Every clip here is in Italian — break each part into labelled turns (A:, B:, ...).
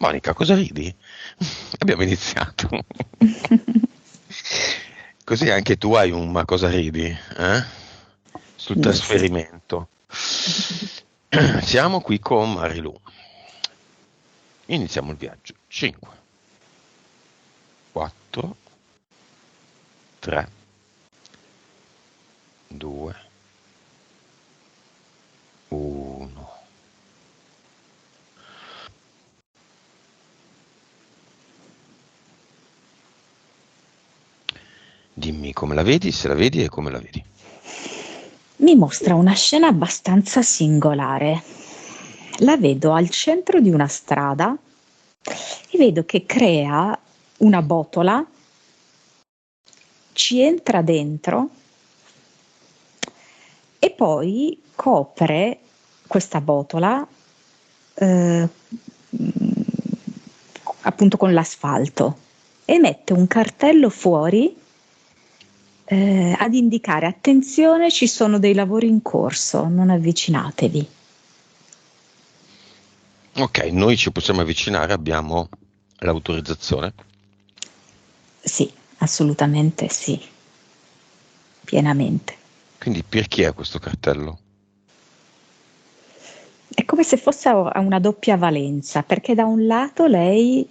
A: Monica, cosa ridi? Abbiamo iniziato. Così anche tu hai un ma cosa ridi, eh? Sul
B: Sì.
A: trasferimento. Siamo qui con Marilu. Iniziamo il viaggio. 5, 4, 3, 2, 1. Dimmi come la vedi, se la vedi e come la vedi.
B: Mi mostra una scena abbastanza singolare. La vedo al centro di una strada e vedo che crea una botola, ci entra dentro e poi copre questa botola eh, appunto con l'asfalto e mette un cartello fuori ad indicare: attenzione, ci sono dei lavori in corso, non avvicinatevi.
A: Ok, noi ci possiamo avvicinare, abbiamo l'autorizzazione.
B: Sì, assolutamente sì, pienamente.
A: Quindi perché è questo cartello?
B: È come se fosse a una doppia valenza, perché da un lato lei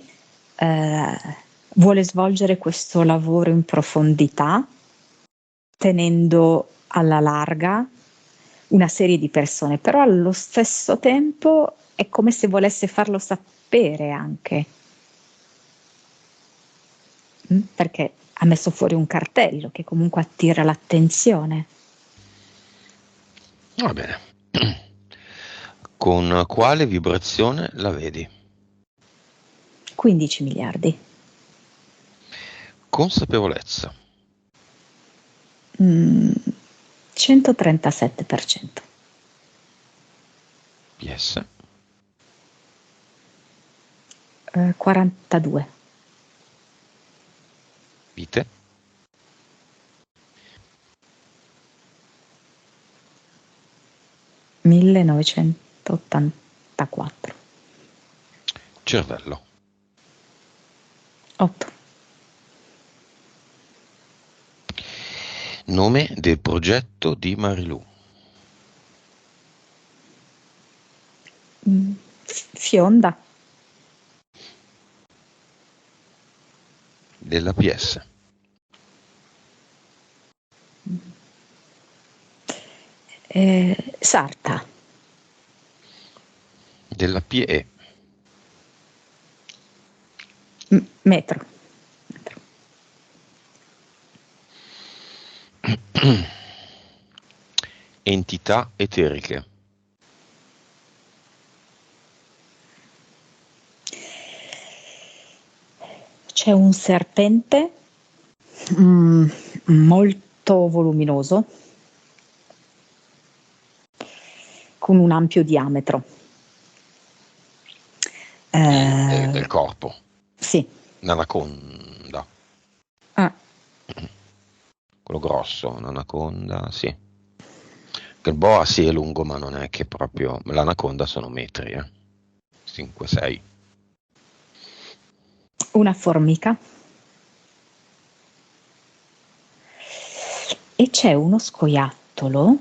B: eh, vuole svolgere questo lavoro in profondità, tenendo alla larga una serie di persone, però allo stesso tempo è come se volesse farlo sapere anche, perché ha messo fuori un cartello che comunque attira l'attenzione.
A: Va bene. Con quale vibrazione la vedi?
B: 15 miliardi.
A: Consapevolezza.
B: 137%.
A: PS.
B: 42.
A: Vite.
B: 1984.
A: Cervello.
B: 8.
A: Nome del progetto di Marilu.
B: Fionda.
A: Della PS.
B: Sarta.
A: Della PE.
B: Metro.
A: Entità eteriche.
B: C'è un serpente molto voluminoso con un ampio diametro.
A: Del corpo.
B: Sì.
A: Un'anaconda.
B: Ah,
A: Quello grosso, un'anaconda, sì. Che il boa sì è lungo, ma non è che proprio. L'anaconda sono metri, 5-6.
B: una formica. E c'è uno scoiattolo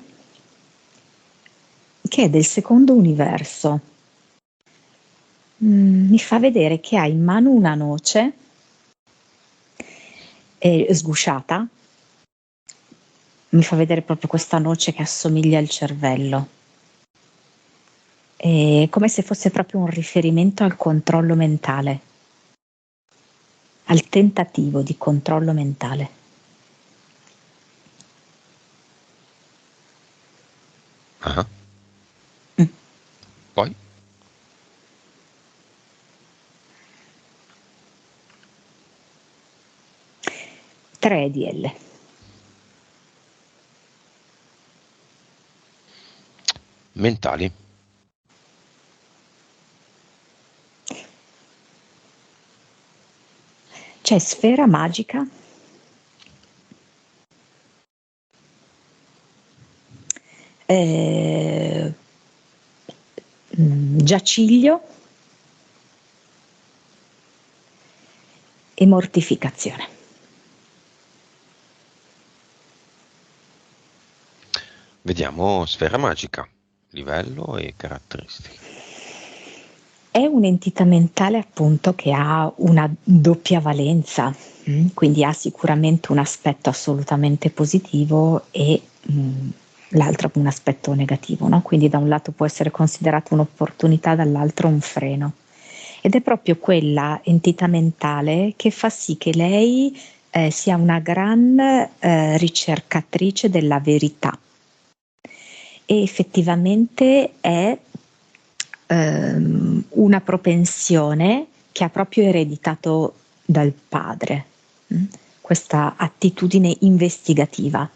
B: che è del secondo universo. Mi fa vedere che ha in mano una noce sgusciata. Mi fa vedere proprio questa noce che assomiglia al cervello. È come se fosse proprio un riferimento al controllo mentale, al tentativo di controllo mentale.
A: Ah.
B: Mm.
A: Poi
B: 3 EDL.
A: mentali.
B: C'è sfera magica, giaciglio e mortificazione.
A: Vediamo sfera magica, livello e caratteristiche.
B: È un'entità mentale appunto che ha una doppia valenza, quindi ha sicuramente un aspetto assolutamente positivo e l'altro un aspetto negativo, no? Quindi da un lato può essere considerata un'opportunità, dall'altro un freno. Ed è proprio quella entità mentale che fa sì che lei sia una gran ricercatrice della verità. E effettivamente è una propensione che ha proprio ereditato dal padre, questa attitudine investigativa.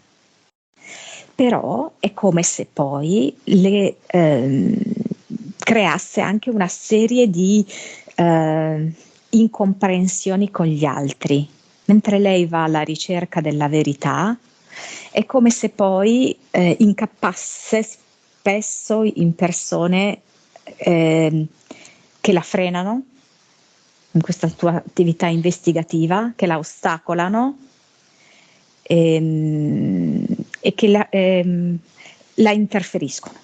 B: Però è come se poi le creasse anche una serie di incomprensioni con gli altri. Mentre lei va alla ricerca della verità, è come se poi incappasse spesso in persone che la frenano in questa tua attività investigativa, che la ostacolano e che la interferiscono.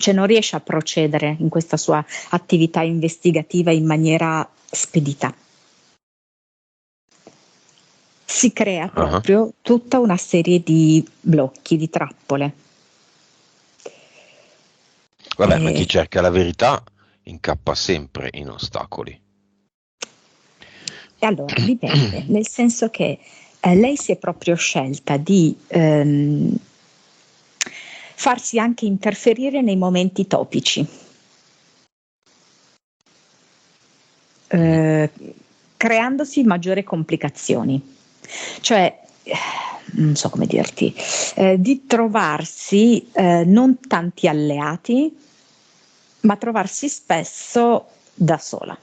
B: Cioè non riesce a procedere in questa sua attività investigativa in maniera spedita. Si crea proprio tutta una serie di blocchi, di trappole.
A: Vabbè, ma chi cerca la verità incappa sempre in ostacoli.
B: E allora dipende, nel senso che lei si è proprio scelta di farsi anche interferire nei momenti topici, creandosi maggiori complicazioni. Cioè, non so come dirti, di trovarsi non tanti alleati, ma trovarsi spesso da sola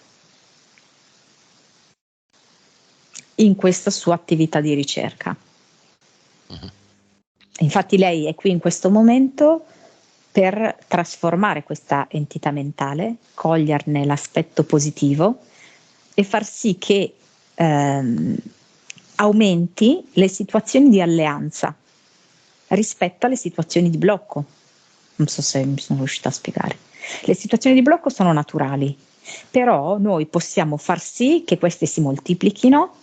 B: in questa sua attività di ricerca. Infatti lei è qui in questo momento per trasformare questa entità mentale, coglierne l'aspetto positivo e far sì che aumenti le situazioni di alleanza rispetto alle situazioni di blocco. Non so se mi sono riuscita a spiegare. Le situazioni di blocco sono naturali, però noi possiamo far sì che queste si moltiplichino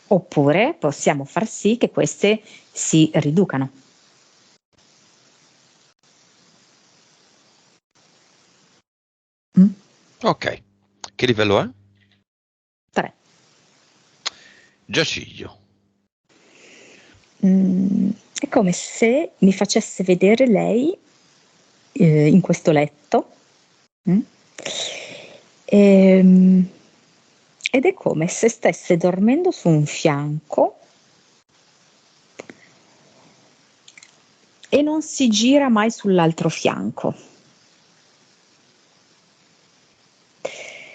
B: oppure possiamo far sì che queste si riducano.
A: Ok, che livello è?
B: 3.
A: Giaciglio.
B: È come se mi facesse vedere lei in questo letto ed è come se stesse dormendo su un fianco e non si gira mai sull'altro fianco.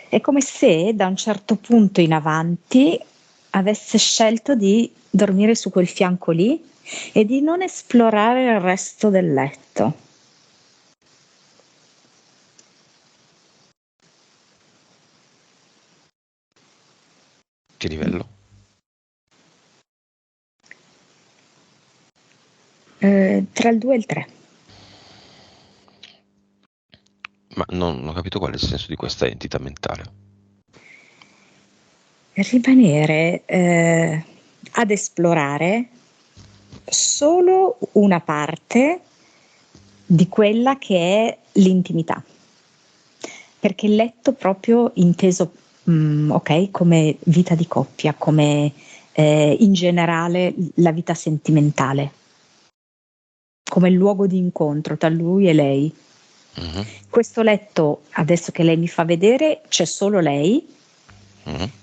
B: È come se da un certo punto in avanti avesse scelto di dormire su quel fianco lì e di non esplorare il resto del letto.
A: Che livello?
B: Tra il 2 e il 3.
A: Ma non ho capito qual è il senso di questa entità mentale.
B: Rimanere ad esplorare solo una parte di quella che è l'intimità, perché il letto proprio inteso ok, come vita di coppia, come in generale la vita sentimentale, come luogo di incontro tra lui e lei. Questo letto, adesso che lei mi fa vedere, c'è solo lei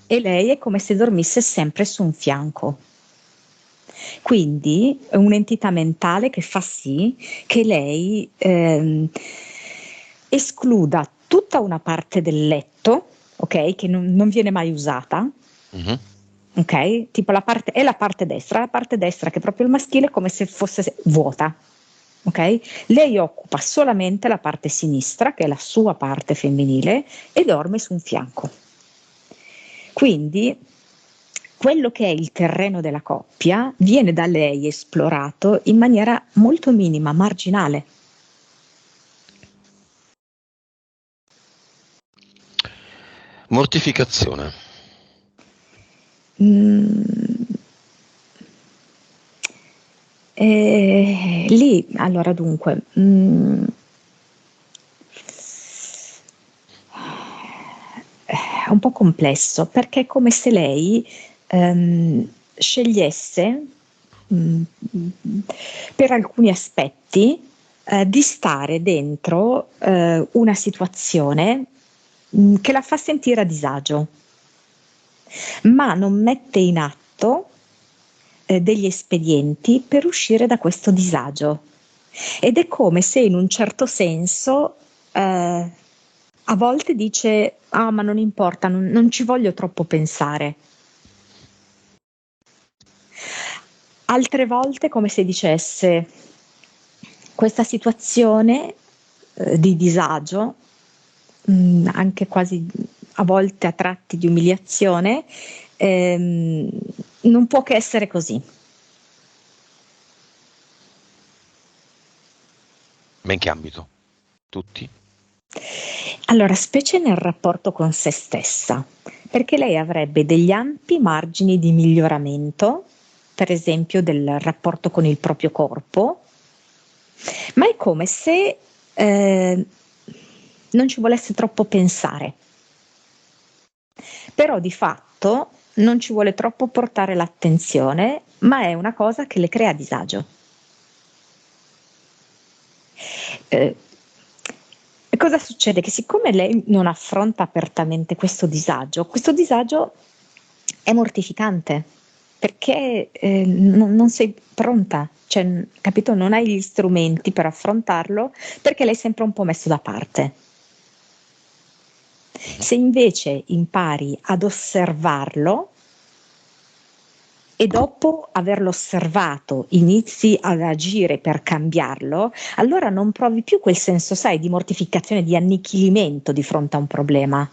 B: e lei è come se dormisse sempre su un fianco. Quindi è un'entità mentale che fa sì che lei escluda tutta una parte del letto, ok, che non viene mai usata. Ok, tipo la parte destra che è proprio il maschile è come se fosse vuota. Ok, lei occupa solamente la parte sinistra, che è la sua parte femminile, e dorme su un fianco. Quindi quello che è il terreno della coppia viene da lei esplorato in maniera molto minima, marginale.
A: Mortificazione.
B: Lì, allora dunque, è un po' complesso perché è come se lei scegliesse mh, per alcuni aspetti di stare dentro una situazione che la fa sentire a disagio, ma non mette in atto degli espedienti per uscire da questo disagio. Ed è come se in un certo senso a volte dice: ah, ma non importa, non ci voglio troppo pensare. Altre volte come se dicesse: questa situazione di disagio, anche quasi a volte a tratti di umiliazione, non può che essere così.
A: Ma in che ambito? Tutti?
B: Allora, specie nel rapporto con se stessa, perché lei avrebbe degli ampi margini di miglioramento, per esempio del rapporto con il proprio corpo, ma è come se non ci volesse troppo pensare. Però di fatto non ci vuole troppo portare l'attenzione, ma è una cosa che le crea disagio. Cosa succede? Che siccome lei non affronta apertamente questo disagio è mortificante perché non sei pronta, cioè, capito? Non hai gli strumenti per affrontarlo perché l'hai sempre un po' messo da parte. Se invece impari ad osservarlo e dopo averlo osservato inizi ad agire per cambiarlo, allora non provi più quel senso, sai, di mortificazione, di annichilimento di fronte a un problema,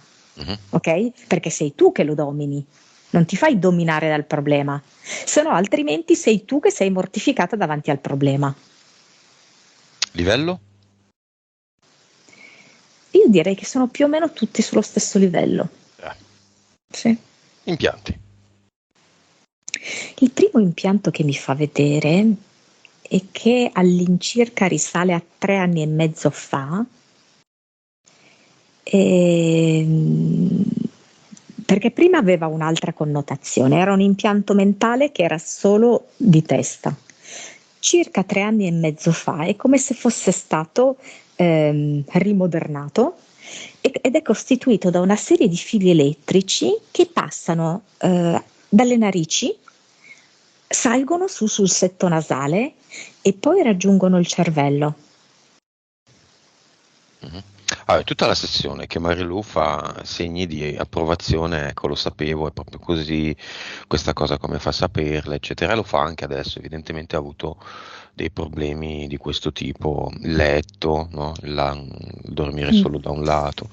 B: ok? Perché sei tu che lo domini, non ti fai dominare dal problema, se no altrimenti sei tu che sei mortificata davanti al problema.
A: Livello?
B: Io direi che sono più o meno tutti sullo stesso livello. Sì.
A: Impianti.
B: Il primo impianto che mi fa vedere e che all'incirca risale a 3 anni e mezzo fa, perché prima aveva un'altra connotazione, era un impianto mentale che era solo di testa. Circa 3 anni e mezzo fa è come se fosse stato rimodernato ed è costituito da una serie di fili elettrici che passano dalle narici, salgono su sul setto nasale e poi raggiungono il cervello.
A: Allora, tutta la sessione che Marilu fa segni di approvazione, ecco, lo sapevo, è proprio così, questa cosa come fa a saperla, eccetera, e lo fa anche adesso, evidentemente ha avuto dei problemi di questo tipo, il letto, no? Il dormire solo da un lato.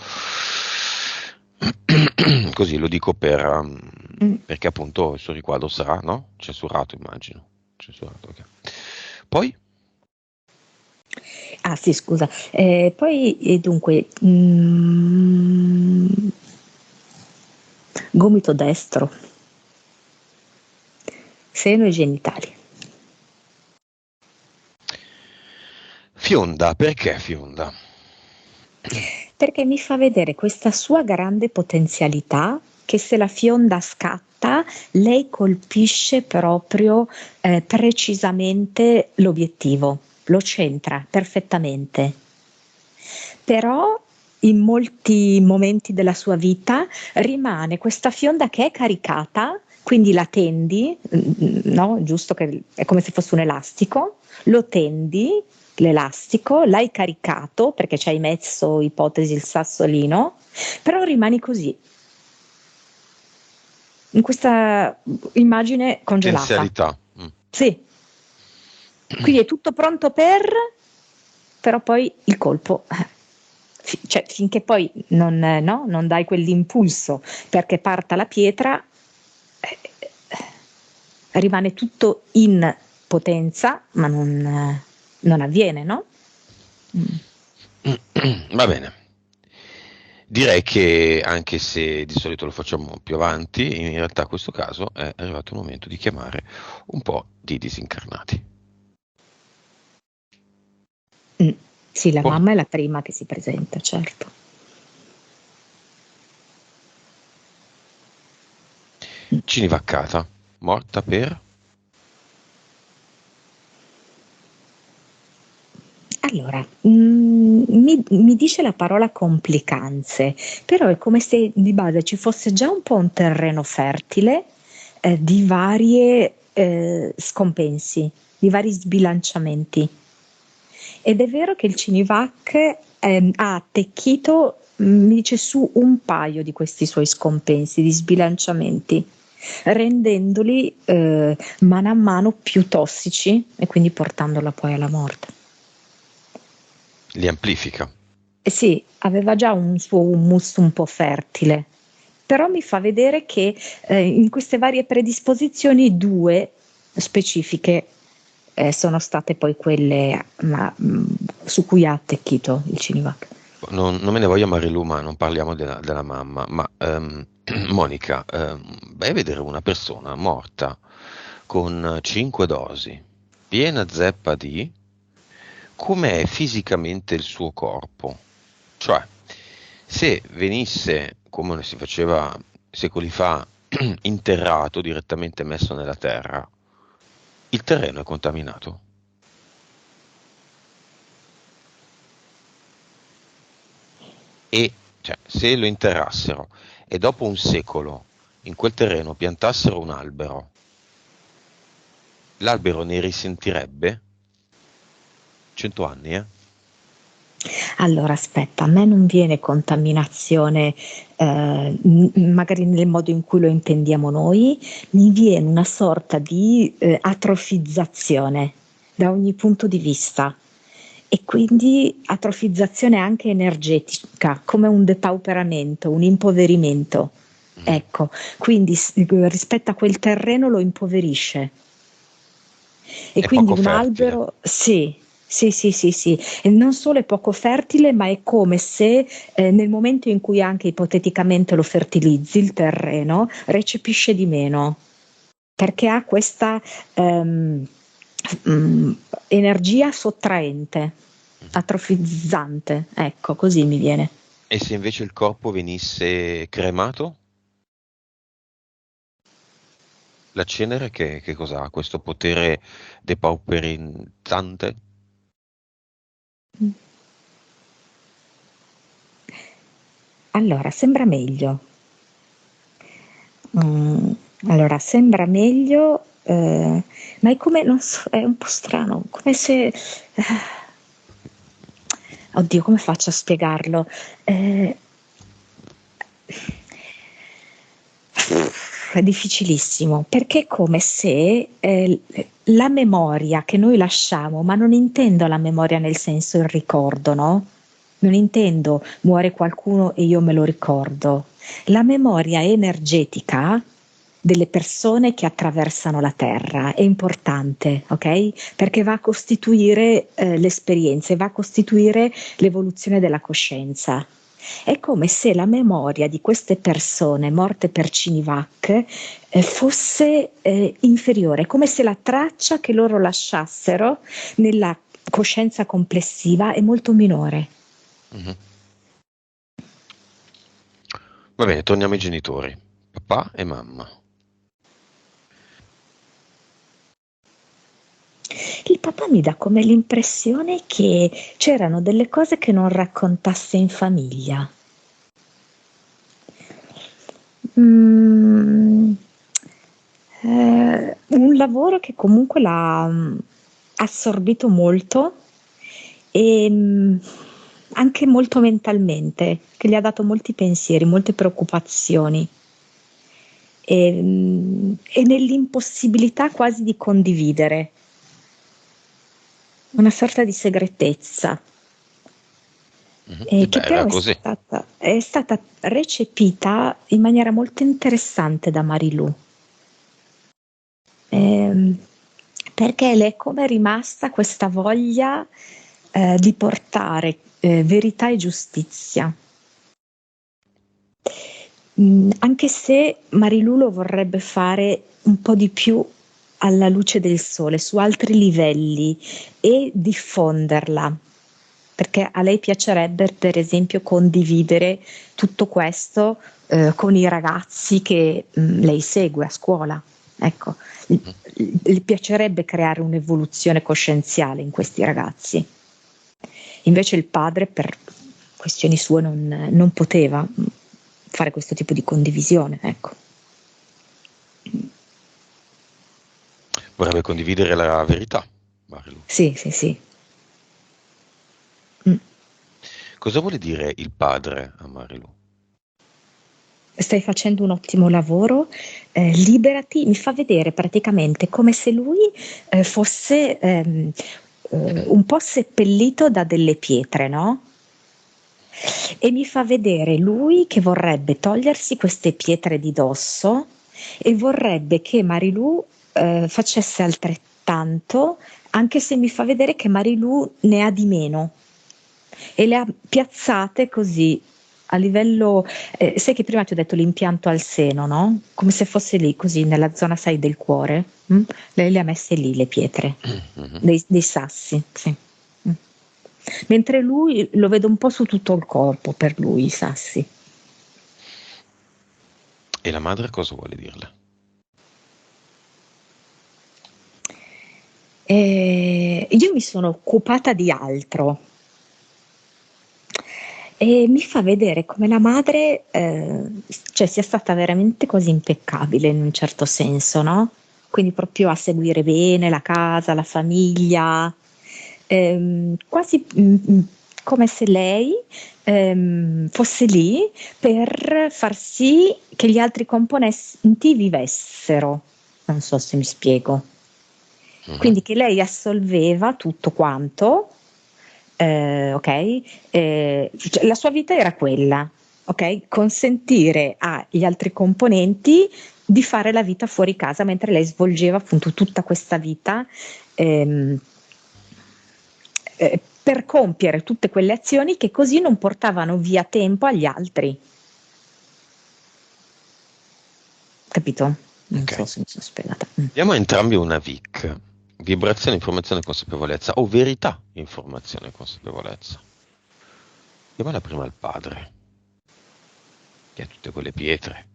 A: Così lo dico perché appunto il suo riquadro sarà, no? Censurato, immagino. Censurato, ok. Poi?
B: Ah sì, scusa. Poi dunque, gomito destro, seno e genitali.
A: Fionda, perché Fionda?
B: Perché mi fa vedere questa sua grande potenzialità che se la fionda scatta, lei colpisce proprio precisamente l'obiettivo, lo centra perfettamente. Però in molti momenti della sua vita rimane questa fionda che è caricata, quindi la tendi, no? Giusto che è come se fosse un elastico, lo tendi, l'elastico, l'hai caricato perché ci hai messo, ipotesi, il sassolino, però rimani così, in questa immagine congelata.
A: Potenzialità.
B: Sì, quindi è tutto pronto però poi il colpo cioè, finché poi non dai quell'impulso perché parta la pietra, eh, rimane tutto in potenza, ma non avviene, no?
A: Va bene. Direi che anche se di solito lo facciamo più avanti, in realtà in questo caso è arrivato il momento di chiamare un po' di disincarnati.
B: Mm. Sì, la
A: Por-
B: mamma è la prima che si presenta, certo.
A: Cinivaccata, morta per...
B: Allora, mi dice la parola complicanze, però è come se di base ci fosse già un po' un terreno fertile di varie scompensi, di vari sbilanciamenti. Ed è vero che il Cinivac ha attecchito, mi dice su un paio di questi suoi scompensi, di sbilanciamenti, rendendoli mano a mano più tossici e quindi portandola poi alla morte.
A: li amplifica.
B: Sì, aveva già un suo humus un po' fertile, però mi fa vedere che in queste varie predisposizioni due specifiche sono state poi quelle su cui ha attecchito il Cinivac.
A: Non me ne voglio Marilu, ma non parliamo della mamma. Ma Monica, vai a vedere una persona morta con 5 dosi, piena zeppa di com'è fisicamente il suo corpo. Cioè, se venisse, come si faceva secoli fa, interrato, direttamente messo nella terra, il terreno è contaminato. E cioè, se lo interrassero e dopo un secolo in quel terreno piantassero un albero, l'albero ne risentirebbe 100 anni, eh?
B: Allora, aspetta, a me non viene contaminazione, magari nel modo in cui lo intendiamo noi, mi viene una sorta di atrofizzazione da ogni punto di vista e quindi atrofizzazione anche energetica, come un depauperamento, un impoverimento.
A: Mhm.
B: Ecco, quindi rispetto a quel terreno lo impoverisce. E
A: È
B: quindi
A: poco
B: un
A: fertile.
B: albero, sì, sì, sì, sì, sì, e non solo è poco fertile, ma è come se nel momento in cui anche ipoteticamente lo fertilizzi il terreno, recepisce di meno, perché ha questa ehm, mm, energia sottraente,
A: Mhm.
B: atrofizzante, ecco, così mi viene.
A: E se invece il corpo venisse cremato? La cenere che cos'ha? Questo potere depauperizzante?
B: Allora, sembra meglio. Mm, allora, sembra meglio, ma è come, non so, è un po' strano, come se... oddio, come faccio a spiegarlo? Eh, è difficilissimo, perché è come se la memoria che noi lasciamo, ma non intendo la memoria nel senso il ricordo, no? Non intendo muore qualcuno e io me lo ricordo. La memoria energetica delle persone che attraversano la Terra è importante, ok? Perché va a costituire le esperienze, va a costituire l'evoluzione della coscienza. È come se la memoria di queste persone morte per Cinivac fosse inferiore, come se la traccia che loro lasciassero nella coscienza complessiva è molto minore.
A: Mhm. Va bene, torniamo ai genitori, papà e mamma.
B: Il papà mi dà come l'impressione che c'erano delle cose che non raccontasse in famiglia. Mm, un lavoro che comunque l'ha assorbito molto e anche molto mentalmente, che gli ha dato molti pensieri, molte preoccupazioni e nell'impossibilità quasi di condividere, una sorta di segretezza. che
A: Beh,
B: però
A: era così.
B: è stata recepita in maniera molto interessante da Marilù. Ehm, Perché le è come rimasta questa voglia di portare verità e giustizia. Anche se Marilù lo vorrebbe fare un po' di più alla luce del sole, su altri livelli e diffonderla, perché a lei piacerebbe, per esempio, condividere tutto questo con i ragazzi che lei segue a scuola. Ecco, gli piacerebbe creare un'evoluzione coscienziale in questi ragazzi. Invece il padre, per questioni sue, non poteva fare questo tipo di condivisione, ecco.
A: Vorrebbe condividere la verità, Marilu.
B: Sì, sì, sì. Mm.
A: Cosa vuole dire il padre a Marilu?
B: Stai facendo un ottimo lavoro, liberati, mi fa vedere praticamente come se lui fosse un po' seppellito da delle pietre, no? E mi fa vedere lui che vorrebbe togliersi queste pietre di dosso e vorrebbe che Marilù facesse altrettanto, anche se mi fa vedere che Marilù ne ha di meno e le ha piazzate così a livello, sai che prima ti ho detto l'impianto al seno, no? Come se fosse lì, così nella zona, sai, del cuore. Lei le ha messe lì le pietre,
A: Mhm.
B: dei sassi, sì. Mm. Mentre lui lo vedo un po' su tutto il corpo, per lui i sassi.
A: E la madre cosa vuole dirle?
B: Io mi sono occupata di altro. E mi fa vedere come la madre, cioè sia stata veramente così impeccabile in un certo senso, no? Quindi proprio a seguire bene la casa, la famiglia, quasi come se lei fosse lì per far sì che gli altri componenti vivessero. Non so se mi spiego.
A: Mhm.
B: Quindi che lei assolveva tutto quanto, ok? Cioè, la sua vita era quella, ok? Consentire agli altri componenti di fare la vita fuori casa mentre lei svolgeva appunto tutta questa vita ehm, per compiere tutte quelle azioni che così non portavano via tempo agli altri. Capito? Non
A: Ok.
B: so se mi sono spiegata.
A: Diamo a entrambi una VIC. Vibrazione, informazione, consapevolezza. O verità, informazione, consapevolezza. Diamola prima al padre, che ha tutte quelle pietre.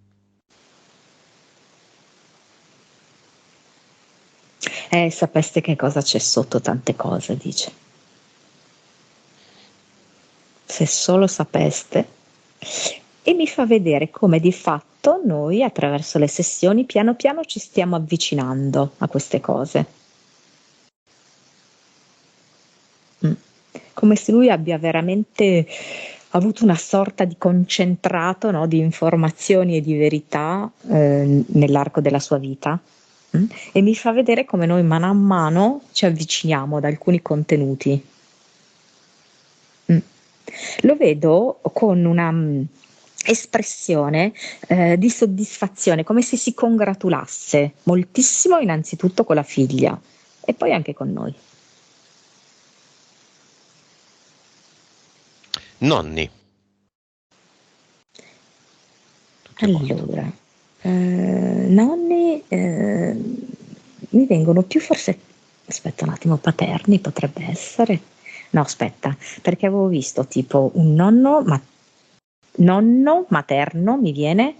B: Sapeste che cosa c'è sotto tante cose, dice. Se solo sapeste. E mi fa vedere come di fatto noi attraverso le sessioni piano piano ci stiamo avvicinando a queste cose. Mm. Come se lui abbia veramente avuto una sorta di concentrato, no, di informazioni e di verità nell'arco della sua vita. E mi fa vedere come noi mano a mano ci avviciniamo ad alcuni contenuti. Mm. Lo vedo con una espressione di soddisfazione, come se si congratulasse moltissimo innanzitutto con la figlia e poi anche con noi.
A: Nonni, tutti e quattro.
B: Allora, nonni mi vengono più forse, aspetta un attimo, paterni potrebbe essere. No, aspetta, perché avevo visto tipo un nonno materno mi viene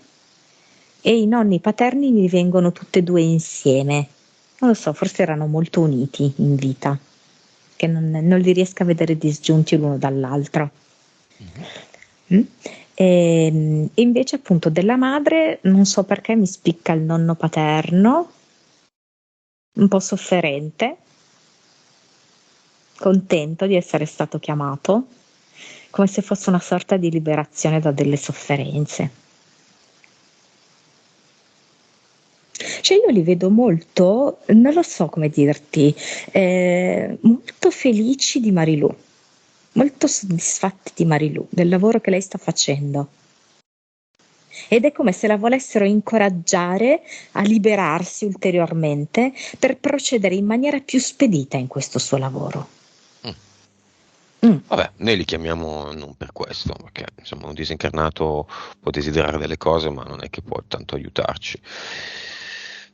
B: e i nonni paterni mi vengono tutte e due insieme. Non lo so, forse erano molto uniti in vita, che non li riesco a vedere disgiunti l'uno dall'altro.
A: Mhm.
B: Mm? E invece appunto della madre non so perché mi spicca il nonno paterno, un po' sofferente, contento di essere stato chiamato, come se fosse una sorta di liberazione da delle sofferenze. Cioè io li vedo molto, non lo so come dirti, molto felici di Marilù. molto soddisfatti di Marilù, del lavoro che lei sta facendo. Ed è come se la volessero incoraggiare a liberarsi ulteriormente per procedere in maniera più spedita in questo suo lavoro.
A: Vabbè, noi li chiamiamo non per questo, perché insomma un disincarnato può desiderare delle cose, ma non è che può tanto aiutarci.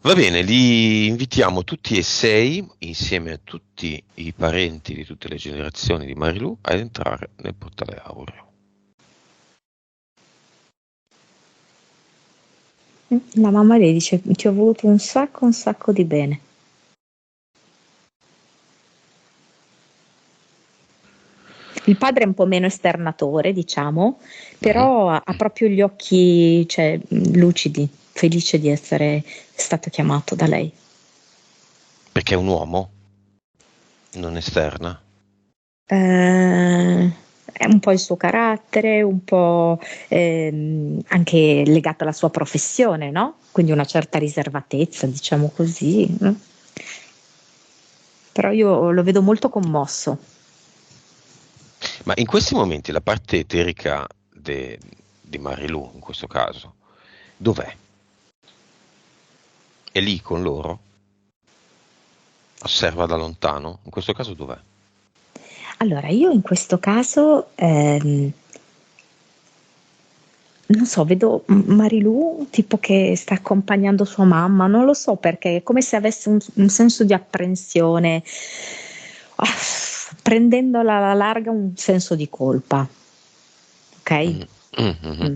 A: Va bene, li invitiamo tutti e 6, insieme a tutti i parenti di tutte le generazioni di Marilù, ad entrare nel portale aureo.
B: La mamma le dice: ti ho voluto un sacco di bene. Il padre è un po' meno esternatore, diciamo, però ha proprio gli occhi, cioè, lucidi, felice di essere stato chiamato da lei.
A: Perché è un uomo? Non esterna?
B: È un po' il suo carattere, un po' anche legato alla sua professione, no? Quindi una certa riservatezza, diciamo così. No? Però io lo vedo molto commosso.
A: Ma in questi momenti la parte eterica di Marilù, in questo caso, dov'è? È lì con loro? Osserva da lontano? In questo caso dov'è?
B: Allora, io in questo caso, non so, vedo Marilù tipo che sta accompagnando sua mamma, non lo so perché, è come se avesse un senso di apprensione, ah, prendendola alla larga un senso di colpa, ok? Mm.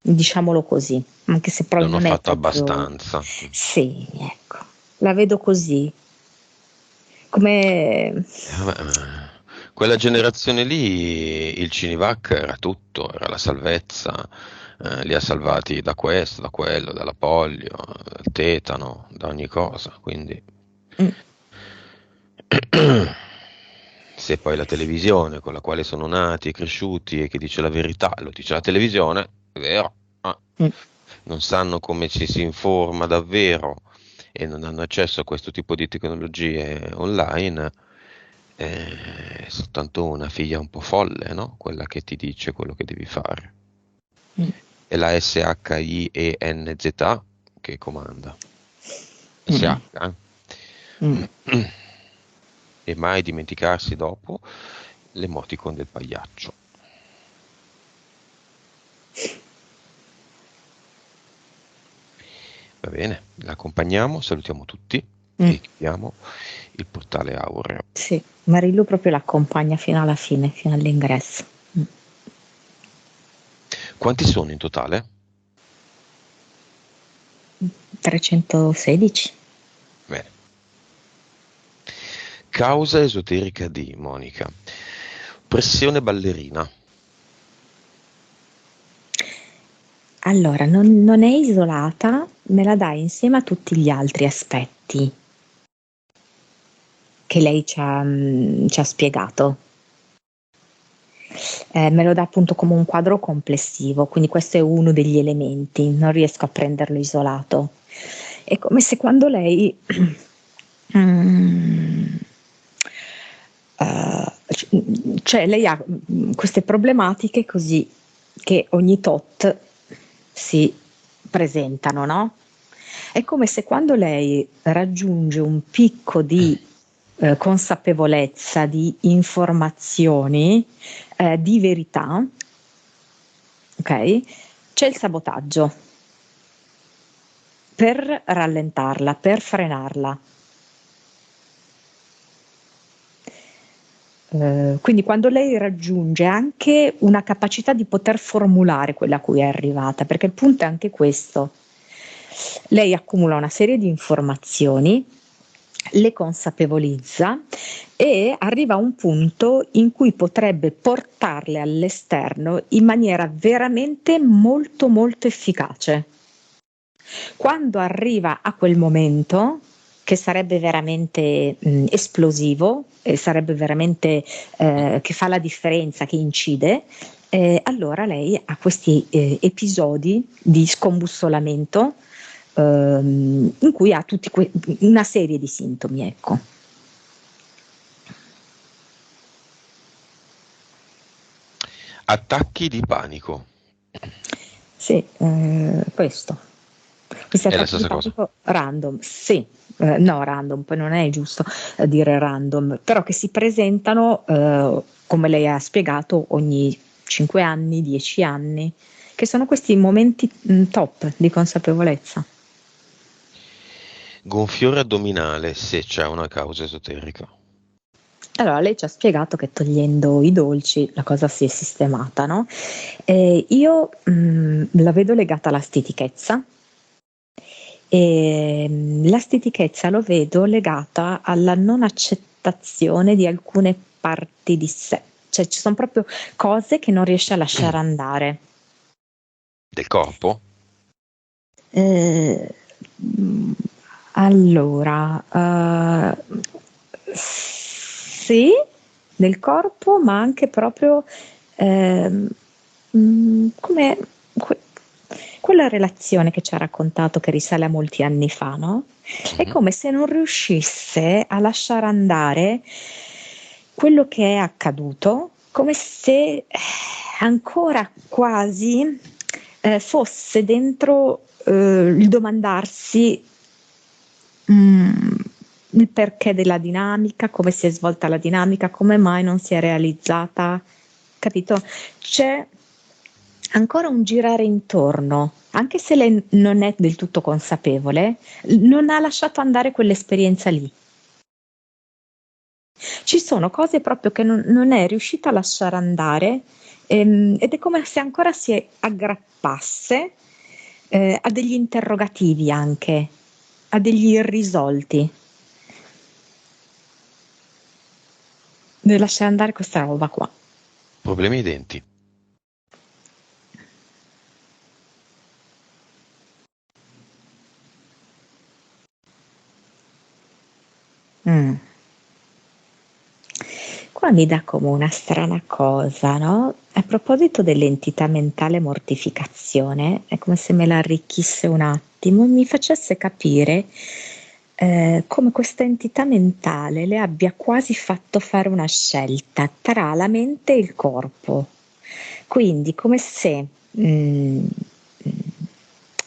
B: Diciamolo così, anche se poi
A: Non ho
B: non è
A: fatto
B: proprio...
A: abbastanza.
B: Sì, ecco, la vedo così, come...
A: Vabbè, quella generazione lì, il Cinivac era tutto, era la salvezza, li ha salvati da questo, da quello, dalla polio, dal tetano, da ogni cosa, quindi...
B: Mm.
A: Se poi la televisione con la quale sono nati e cresciuti e che dice la verità, lo dice la televisione, è vero,
B: Mm.
A: non sanno come ci si informa davvero e non hanno accesso a questo tipo di tecnologie online, è soltanto una figlia un po' folle, no? Quella che ti dice quello che devi fare.
B: Mm.
A: È la SHIENZ che comanda.
B: Mm.
A: SH,
B: Mm.
A: e mai dimenticarsi dopo l'emoticon del pagliaccio. Va bene, l'accompagniamo, salutiamo tutti
B: Mm.
A: e chiudiamo il portale aureo.
B: Sì, Marilu proprio l'accompagna fino alla fine, fino all'ingresso.
A: 'Quanti sono in totale?
B: 316.
A: Bene. Causa esoterica di Monica. Pressione ballerina.
B: Allora, non è isolata, me la dà insieme a tutti gli altri aspetti che lei ci ha spiegato. Me lo dà appunto come un quadro complessivo, quindi questo è uno degli elementi, non riesco a prenderlo isolato. È come se quando lei mm, cioè lei ha queste problematiche così che ogni tot si presentano, no? È come se quando lei raggiunge un picco di consapevolezza, di informazioni, di verità, ok? C'è il sabotaggio per rallentarla, per frenarla. Quindi quando lei raggiunge anche una capacità di poter formulare quella a cui è arrivata, perché il punto è anche questo, lei accumula una serie di informazioni, le consapevolizza e arriva a un punto in cui potrebbe portarle all'esterno in maniera veramente molto molto efficace. Quando arriva a quel momento, che sarebbe veramente esplosivo, sarebbe veramente che fa la differenza, che incide, allora lei ha questi episodi di scombussolamento in cui ha una serie di sintomi, ecco.
A: Attacchi di panico.
B: Sì, questo. Questi
A: È la
B: attacchi di
A: stessa cosa.
B: panico random, sì, no, random, poi non è giusto dire random, però che si presentano, come lei ha spiegato, ogni 5 anni, 10 anni, che sono questi momenti top di consapevolezza.
A: Gonfiore addominale, se c'è una causa esoterica.
B: Allora, lei ci ha spiegato che togliendo i dolci la cosa si è sistemata, no? Io la vedo legata alla stitichezza. La stitichezza lo vedo legata alla non accettazione di alcune parti di sé, cioè ci sono proprio cose che non riesce a lasciare andare.
A: Del corpo?
B: Eh, mm, allora, sì, del corpo, ma anche proprio ehm, come que- quella relazione che ci ha raccontato che risale a molti anni fa, no? È
A: Mhm.
B: come se non riuscisse a lasciare andare quello che è accaduto, come se ancora quasi fosse dentro il domandarsi mm, il perché della dinamica, come si è svolta la dinamica, come mai non si è realizzata, capito? C'è ancora un girare intorno, anche se lei non è del tutto consapevole, non ha lasciato andare quell'esperienza lì. Ci sono cose proprio che non è riuscita a lasciare andare, ed è come se ancora si aggrappasse a degli interrogativi anche, a degli irrisolti. Deve lasciare andare questa roba qua.
A: Problemi ai denti.
B: Mm. Qua mi dà come una strana cosa, no? A proposito dell'entità mentale mortificazione, è come se me la arricchisse un attimo e mi facesse capire come questa entità mentale le abbia quasi fatto fare una scelta tra la mente e il corpo. Quindi come se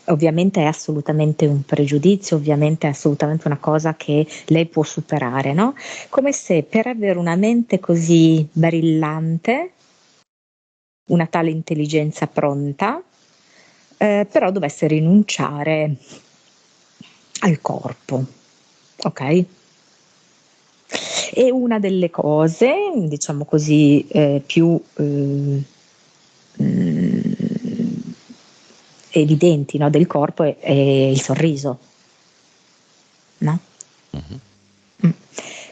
B: ovviamente è assolutamente un pregiudizio, ovviamente è assolutamente una cosa che lei può superare, no? Come se per avere una mente così brillante, una tale intelligenza pronta, però dovesse rinunciare al corpo, ok? E una delle cose, diciamo così, più mm, evidenti, no, del corpo è il sorriso, no?
A: Mhm.
B: Mm.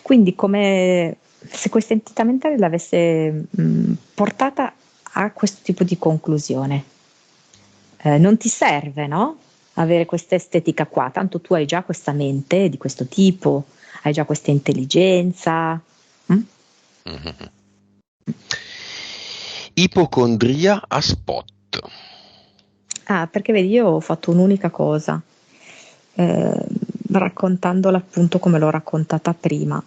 B: Quindi come se questa entità mentale l'avesse portata a questo tipo di conclusione. Non ti serve, no? Avere questa estetica qua, tanto tu hai già questa mente di questo tipo, hai già questa intelligenza. Mm?
A: Mhm. Ipocondria a spot.
B: Ah, perché vedi, io ho fatto un'unica cosa, eh, raccontandola appunto come l'ho raccontata prima.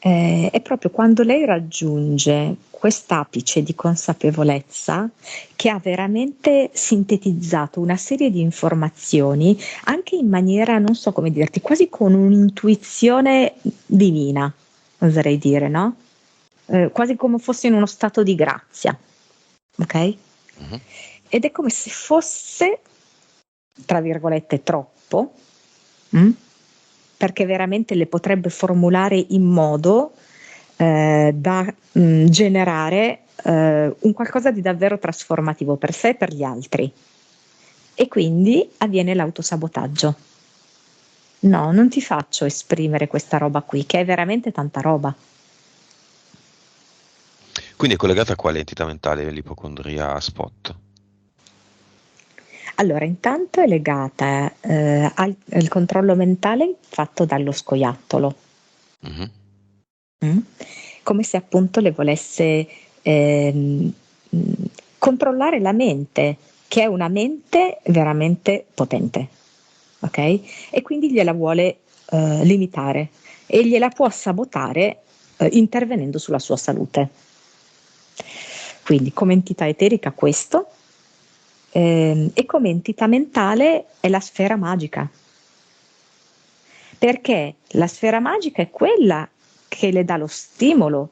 B: È proprio quando lei raggiunge quest'apice di consapevolezza che ha veramente sintetizzato una serie di informazioni anche in maniera, non so come dirti, quasi con un'intuizione divina, oserei dire, no? Quasi come fosse in uno stato di grazia, ok?
A: Mhm.
B: Ed è come se fosse, tra virgolette, troppo, mm? Perché veramente le potrebbe formulare in modo da generare un qualcosa di davvero trasformativo per sé e per gli altri. E quindi avviene l'autosabotaggio. No, non ti faccio esprimere questa roba qui, che è veramente tanta roba.
A: Quindi è collegata a quale entità mentale l'ipocondria a spot?
B: Allora, intanto è legata al controllo mentale fatto dallo scoiattolo.
A: Mhm.
B: Mm? Come se appunto le volesse ehm, mh, controllare la mente, che è una mente veramente potente, ok? E quindi gliela vuole limitare e gliela può sabotare intervenendo sulla sua salute. Quindi come entità eterica questo, e come entità mentale è la sfera magica, perché la sfera magica è quella che le dà lo stimolo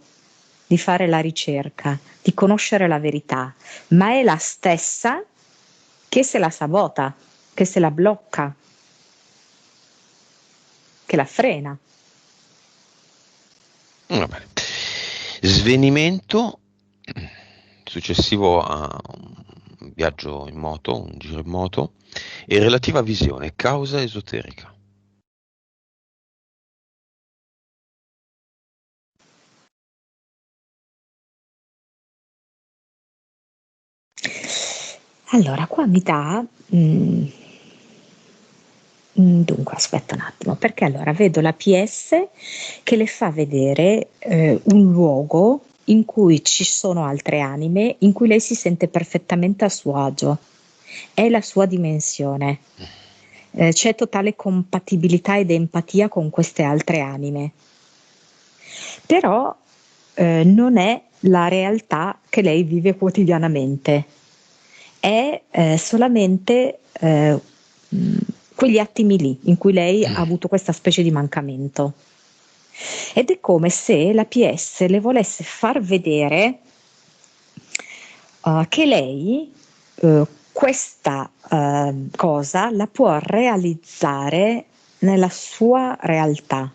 B: di fare la ricerca, di conoscere la verità, ma è la stessa che se la sabota, che se la blocca, che la frena.
A: Va bene. Svenimento successivo a un viaggio in moto, un giro in moto, e relativa visione, causa esoterica.
B: Allora, qua mi dà, dunque aspetta un attimo, perché allora vedo la PS che le fa vedere un luogo in cui ci sono altre anime, in cui lei si sente perfettamente a suo agio, è la sua dimensione. C'è totale compatibilità ed empatia con queste altre anime, però non è la realtà che lei vive quotidianamente, è solamente quegli attimi lì in cui lei ha avuto questa specie di mancamento. Ed è come se la PS le volesse far vedere che lei questa cosa la può realizzare nella sua realtà,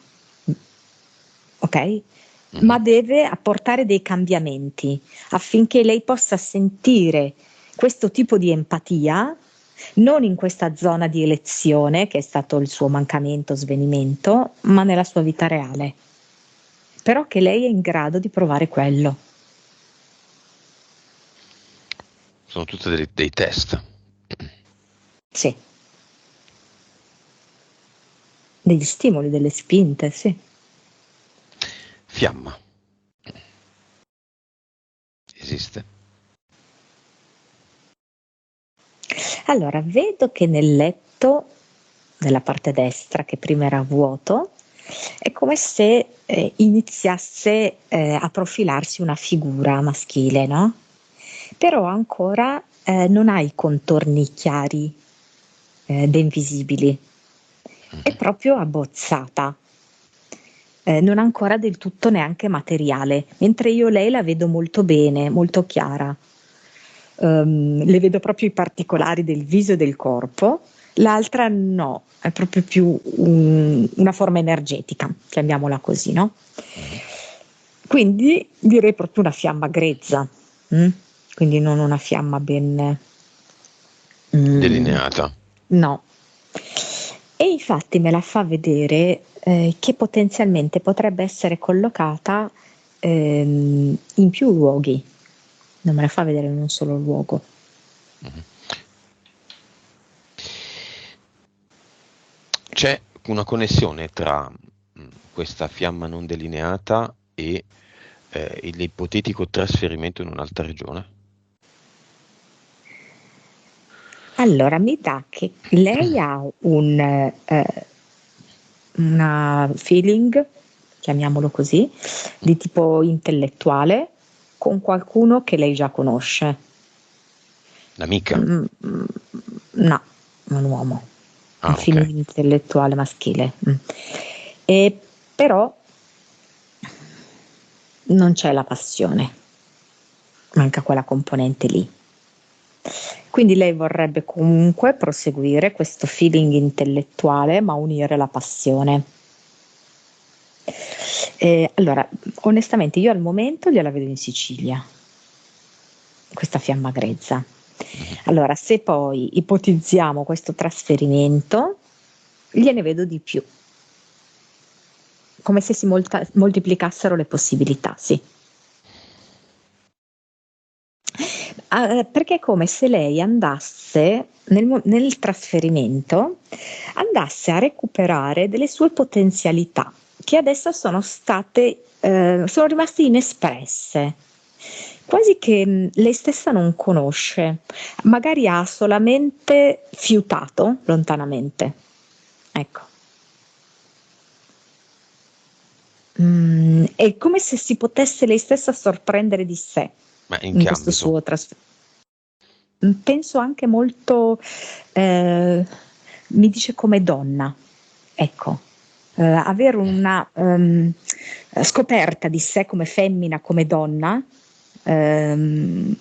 B: ok? Ma deve apportare dei cambiamenti affinché lei possa sentire questo tipo di empatia non in questa zona di elezione che è stato il suo mancamento, svenimento, ma nella sua vita reale. Però che lei è in grado di provare quello.
A: Sono tutti dei test.
B: Sì, degli stimoli, delle spinte, sì.
A: Fiamma. Esiste?
B: Allora, vedo che nel letto, nella parte destra, che prima era vuoto, è come se iniziasse a profilarsi una figura maschile, no? Però ancora non ha i contorni chiari, ben visibili, è proprio abbozzata. Non ancora del tutto neanche materiale, mentre io lei la vedo molto bene, molto chiara. Le vedo proprio i particolari del viso e del corpo, l'altra no, è proprio più una forma energetica, chiamiamola così, no? Quindi direi proprio una fiamma grezza, quindi non una fiamma ben...
A: Delineata.
B: no. E infatti me la fa vedere che potenzialmente potrebbe essere collocata in più luoghi, non me la fa vedere in un solo luogo.
A: C'è una connessione tra questa fiamma non delineata e l'ipotetico trasferimento in un'altra regione?
B: Allora, mi dà che lei ha una feeling, chiamiamolo così, di tipo intellettuale con qualcuno che lei già conosce.
A: L'amica?
B: No, un uomo, un
A: Ah, ok.
B: feeling intellettuale maschile. E però non c'è la passione, manca quella componente lì. Quindi lei vorrebbe comunque proseguire questo feeling intellettuale, ma unire la passione. Allora, onestamente io al momento gliela vedo in Sicilia, questa fiamma grezza. Allora, se poi ipotizziamo questo trasferimento, gliene vedo di più, come se si moltiplicassero le possibilità, sì. Perché è come se lei andasse nel trasferimento, andasse a recuperare delle sue potenzialità che adesso sono rimaste inespresse, quasi che lei stessa non conosce, magari ha solamente fiutato lontanamente. Ecco. È come se si potesse lei stessa sorprendere di sé.
A: Ma in
B: in
A: che
B: questo
A: ambito?
B: suo trasferimento. Penso anche molto, mi dice come donna, ecco, avere una scoperta di sé come femmina, come donna, ehm,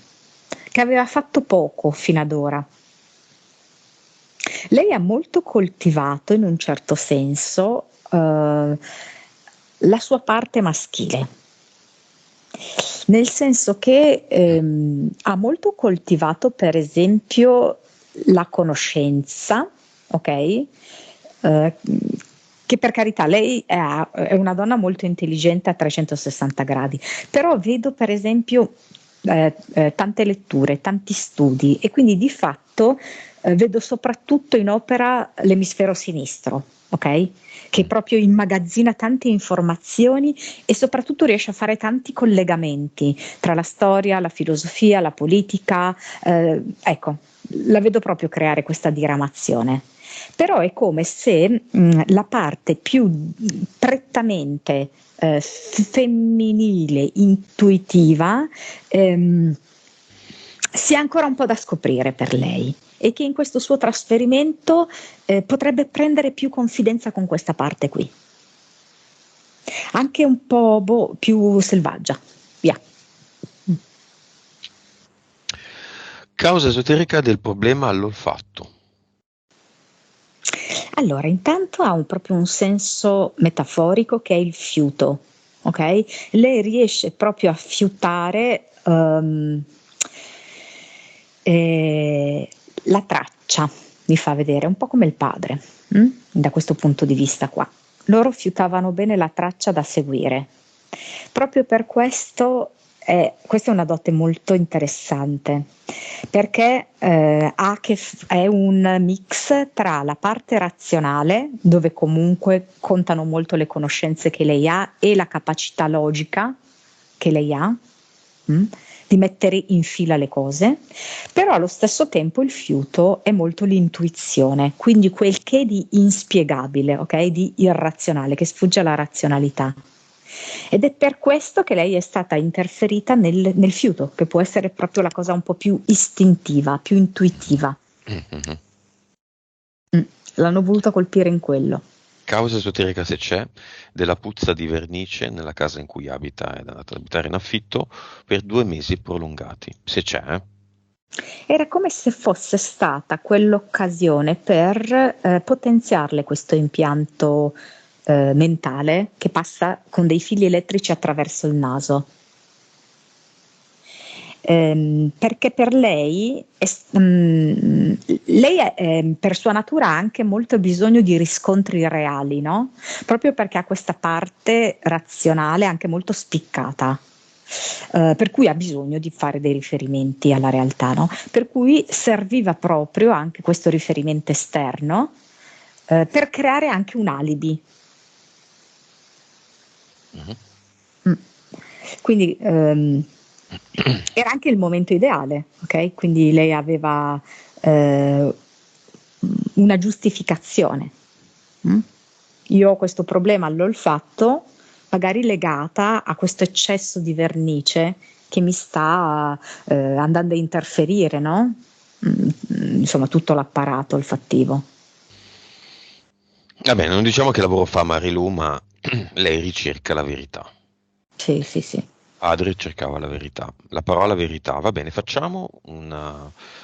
B: che aveva fatto poco fino ad ora. Lei ha molto coltivato in un certo senso la sua parte maschile, nel senso che ha molto coltivato per esempio la conoscenza, ok? Che per carità lei è una donna molto intelligente a 360 gradi, però vedo per esempio tante letture, tanti studi e quindi di fatto vedo soprattutto in opera l'emisfero sinistro, ok? Che proprio immagazzina tante informazioni e soprattutto riesce a fare tanti collegamenti tra la storia, la filosofia, la politica, ecco, la vedo proprio creare questa diramazione. Però è come se la parte più prettamente femminile, intuitiva, sia ancora un po' da scoprire per lei e che in questo suo trasferimento potrebbe prendere più confidenza con questa parte qui, anche un po' più selvaggia, via.
A: Causa esoterica del problema all'olfatto.
B: Allora, intanto ha proprio un senso metaforico che è il fiuto, ok? Lei riesce proprio a fiutare la traccia, mi fa vedere, un po' come il padre, da questo punto di vista qua. Loro fiutavano bene la traccia da seguire. Proprio per questo questa è una dote molto interessante perché è un mix tra la parte razionale, dove comunque contano molto le conoscenze che lei ha e la capacità logica che lei ha, di mettere in fila le cose, però allo stesso tempo il fiuto è molto l'intuizione, quindi quel che di inspiegabile, ok? Di irrazionale, che sfugge alla razionalità. Ed è per questo che lei è stata interferita nel fiuto, che può essere proprio la cosa un po' più istintiva, più intuitiva.
A: Mhm.
B: L'hanno voluta colpire in quello.
A: Causa esoterica se c'è, della puzza di vernice nella casa in cui abita ed è andata ad abitare in affitto per 2 mesi prolungati. Se c'è,
B: Era come se fosse stata quell'occasione per potenziarle questo impianto mentale che passa con dei fili elettrici attraverso il naso. Perché per lei, lei per sua natura ha anche molto bisogno di riscontri reali, no? Proprio perché ha questa parte razionale anche molto spiccata. Per cui ha bisogno di fare dei riferimenti alla realtà, no? Per cui serviva proprio anche questo riferimento esterno per creare anche un alibi.
A: Mhm.
B: Mm. Quindi era anche il momento ideale, ok? Quindi lei aveva eh, una giustificazione. Mm? Io ho questo problema all'olfatto, magari legata a questo eccesso di vernice che mi sta andando a interferire, no? Insomma, tutto l'apparato olfattivo.
A: Va bene, non diciamo che lavoro fa Marilu, ma lei ricerca la verità.
B: Sì, sì, sì.
A: Adri cercava la verità. La parola verità, va bene, facciamo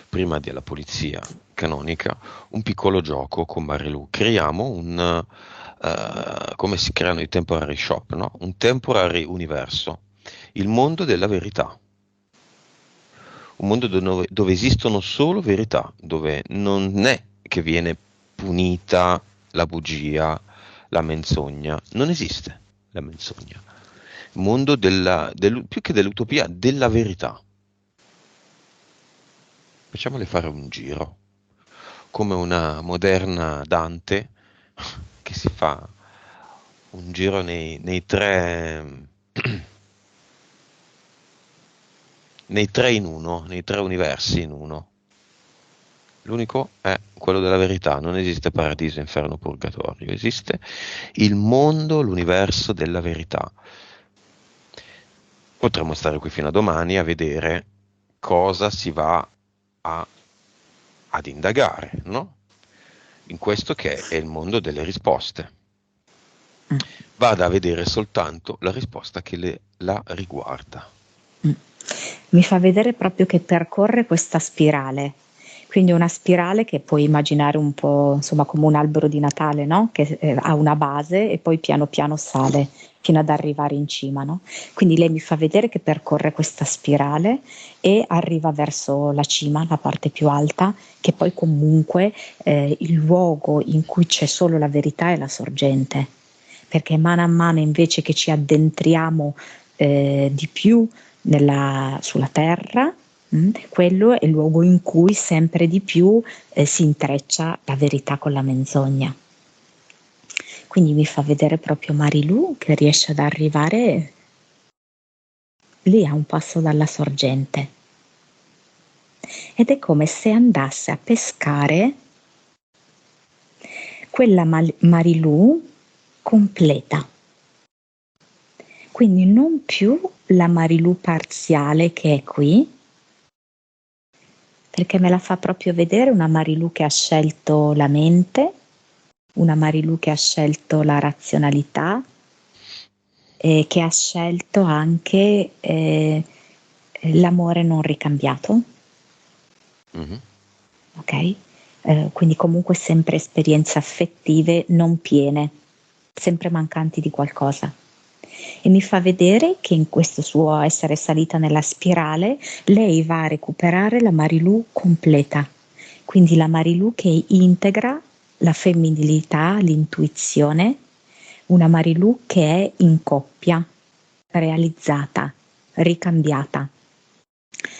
A: prima della polizia canonica, un piccolo gioco con Marilu. Creiamo come si creano i temporary shop, no? Un temporary universo, il mondo della verità. Un mondo dove esistono solo verità, dove non è che viene punita la bugia, la menzogna. Non esiste la menzogna. Mondo più che dell'utopia, della verità. Facciamole fare un giro, come una moderna Dante che si fa un giro nei tre in uno, nei tre universi in uno. L'unico è quello della verità, non esiste paradiso, inferno, purgatorio, esiste il mondo, l'universo della verità. Potremmo stare qui fino a domani a vedere cosa si va ad indagare, no? In questo che è il mondo delle risposte.
B: Mm.
A: Vada a vedere soltanto la risposta che la riguarda.
B: Mm. Mi fa vedere proprio che percorre questa spirale, quindi una spirale che puoi immaginare un po', insomma, come un albero di Natale, no? Che ha una base e poi piano piano sale fino ad arrivare in cima, no? Quindi lei mi fa vedere che percorre questa spirale e arriva verso la cima, la parte più alta, che poi comunque il luogo in cui c'è solo la verità è la sorgente, perché mano a mano invece che ci addentriamo di più sulla terra, quello è il luogo in cui sempre di più si intreccia la verità con la menzogna. Quindi mi fa vedere proprio Marilu che riesce ad arrivare lì a un passo dalla sorgente. Ed è come se andasse a pescare quella Marilu completa. Quindi non più la Marilu parziale che è qui, perché me la fa proprio vedere una Marilu che ha scelto la mente, una Marilu che ha scelto la razionalità e che ha scelto anche l'amore non ricambiato,
A: Mm-hmm.
B: ok? Quindi comunque sempre esperienze affettive non piene, sempre mancanti di qualcosa. E mi fa vedere che in questo suo essere salita nella spirale lei va a recuperare la Marilu completa, quindi la Marilu che integra la femminilità, l'intuizione, una Marilu che è in coppia, realizzata, ricambiata.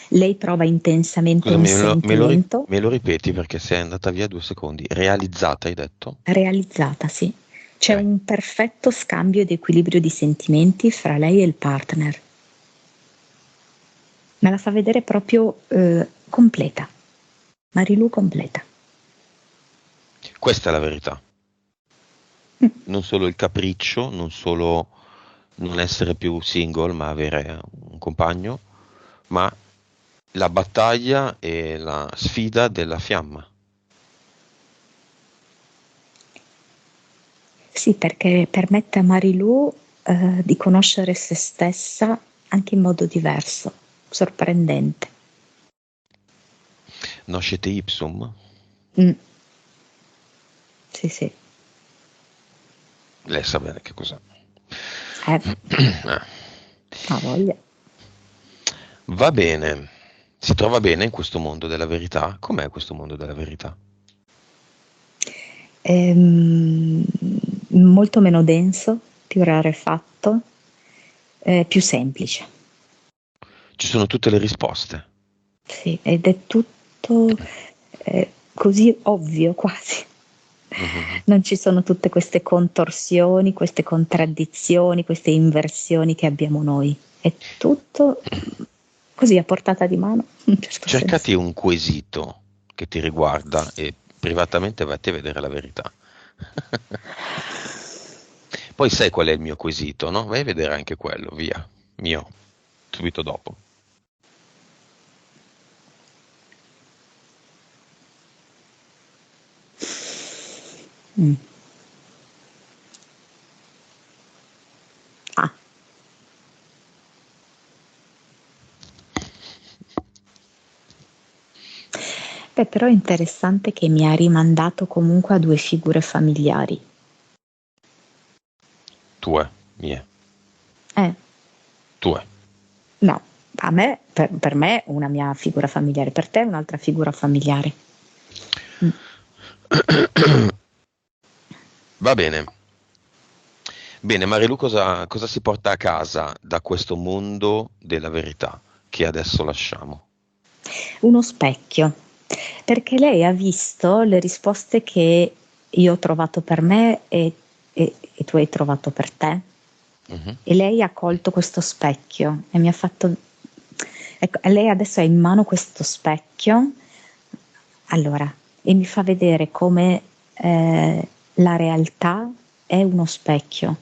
B: Lei prova intensamente un
A: Scusami,
B: sentimento.
A: me lo ripeti perché sei andata via 2 secondi. Realizzata, hai detto?
B: Realizzata, sì. C'è
A: Ok.
B: un perfetto scambio ed equilibrio di sentimenti fra lei e il partner. Me la fa vedere proprio completa, Marilu completa.
A: Questa è la verità. Non solo il capriccio, non solo non essere più single, ma avere un compagno, ma la battaglia e la sfida della fiamma.
B: Sì, perché permette a Marilu di conoscere se stessa anche in modo diverso, sorprendente.
A: Noscete ipsum?
B: Mm. Sì, sì.
A: Lei sa bene che cos'è.
B: Eh,
A: Eh.
B: ha voglia.
A: Va bene. Si trova bene in questo mondo della verità? Com'è questo mondo della verità?
B: Ehm, Molto meno denso, più rarefatto, più semplice.
A: Ci sono tutte le risposte.
B: Sì, ed è tutto così ovvio quasi.
A: Mhm.
B: Non ci sono tutte queste contorsioni, queste contraddizioni, queste inversioni che abbiamo noi. È tutto così a portata di mano, in un certo senso.
A: Cercati un quesito che ti riguarda e privatamente vatti a vedere la verità. Poi sai qual è il mio quesito, no? Vai a vedere anche quello, via. Mio, subito dopo.
B: Mm. Ah, beh, però è interessante che mi ha rimandato comunque a due figure familiari.
A: Tue, mie,
B: Eh,
A: tue.
B: no, a me, per me una mia figura familiare, per te un'altra figura familiare. Mm.
A: Va bene. Bene, Marilu cosa si porta a casa da questo mondo della verità che adesso lasciamo?
B: Uno specchio, perché lei ha visto le risposte che io ho trovato per me e tu hai trovato per te.
A: Mhm.
B: E lei ha colto questo specchio e mi ha fatto. Ecco, lei adesso ha in mano questo specchio, allora, e mi fa vedere come la realtà è uno specchio.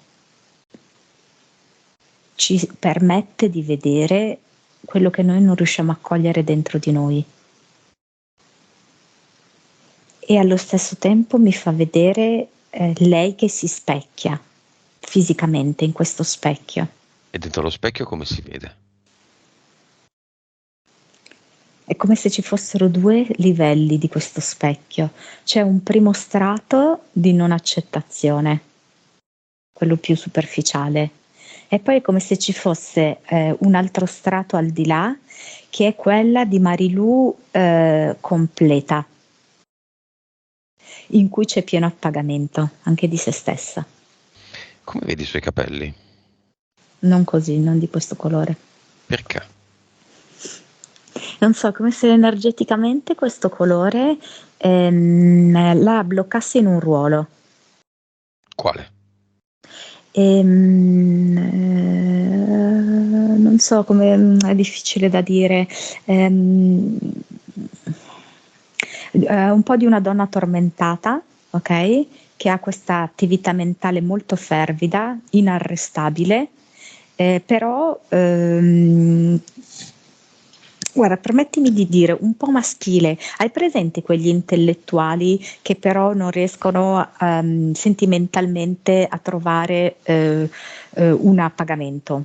B: ci permette di vedere quello che noi non riusciamo a cogliere dentro di noi. E allo stesso tempo mi fa vedere lei che si specchia fisicamente in questo specchio.
A: E dentro lo specchio come si vede?
B: È come se ci fossero due livelli di questo specchio. C'è un primo strato di non accettazione, quello più superficiale, e poi è come se ci fosse un altro strato al di là, che è quella di Marilù completa, in cui c'è pieno appagamento anche di se stessa.
A: Come vedi i suoi capelli?
B: Non così, non di questo colore.
A: Perché?
B: Non so, come se energeticamente questo colore la bloccasse in un ruolo.
A: Quale?
B: Non so come è difficile da dire. Un po' di una donna tormentata, ok? Che ha questa attività mentale molto fervida, inarrestabile, però guarda, permettimi di dire un po' maschile. Hai presente quegli intellettuali che però non riescono sentimentalmente a trovare un appagamento?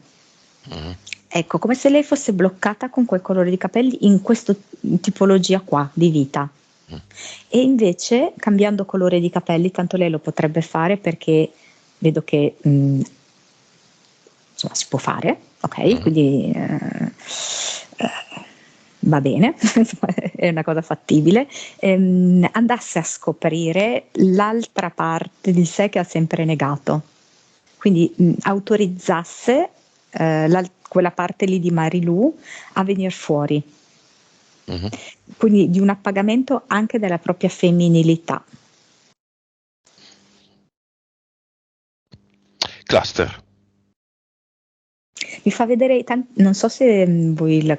A: Mm.
B: Ecco, come se lei fosse bloccata con quel colore di capelli in questa tipologia qua di vita.
A: Mm.
B: E invece, cambiando colore di capelli, tanto lei lo potrebbe fare perché vedo che insomma si può fare, ok?
A: Mm.
B: Quindi va bene, è una cosa fattibile, andasse a scoprire l'altra parte di sé che ha sempre negato. Quindi autorizzasse quella parte lì di Marilù a venire fuori,
A: Mm.
B: quindi di un appagamento anche della propria femminilità.
A: Cluster.
B: Mi fa vedere, non so se voi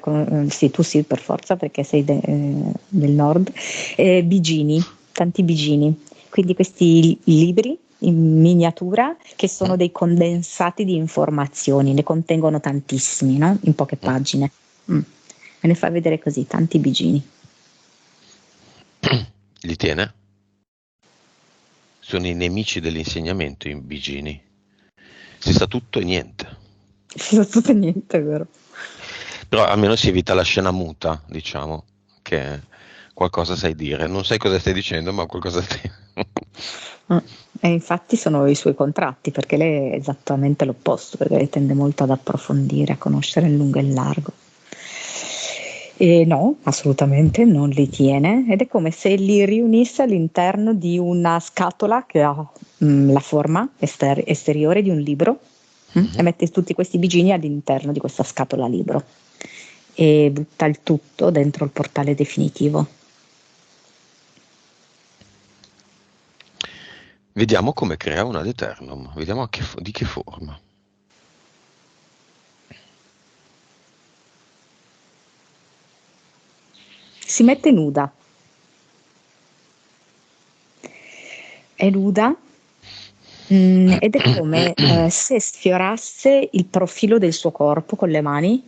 B: sì, tu sì per forza perché sei del nord, bigini, tanti bigini, quindi questi libri in miniatura che sono
A: Mm.
B: dei condensati di informazioni, ne contengono tantissimi, no? In poche
A: Mm.
B: pagine. Me ne fa vedere così, tanti bigini.
A: Li tiene? Sono i nemici dell'insegnamento in Bigini. Si sa tutto e niente.
B: Non so tutto e niente, è vero.
A: Però almeno si evita la scena muta, diciamo, che qualcosa sai dire. Non sai cosa stai dicendo, ma qualcosa stai...
B: Mm. E infatti sono i suoi contratti, perché lei è esattamente l'opposto, perché lei tende molto ad approfondire, a conoscere il lungo e il largo. E no, assolutamente non li tiene, ed è come se li riunisse all'interno di una scatola che ha la forma esteriore di un libro, e
A: Mhm.
B: mette tutti questi bigini all'interno di questa scatola libro e butta il tutto dentro il portale definitivo.
A: Vediamo come crea un ad eternum, vediamo di che forma.
B: Si mette nuda. È nuda, ed è come se sfiorasse il profilo del suo corpo con le mani.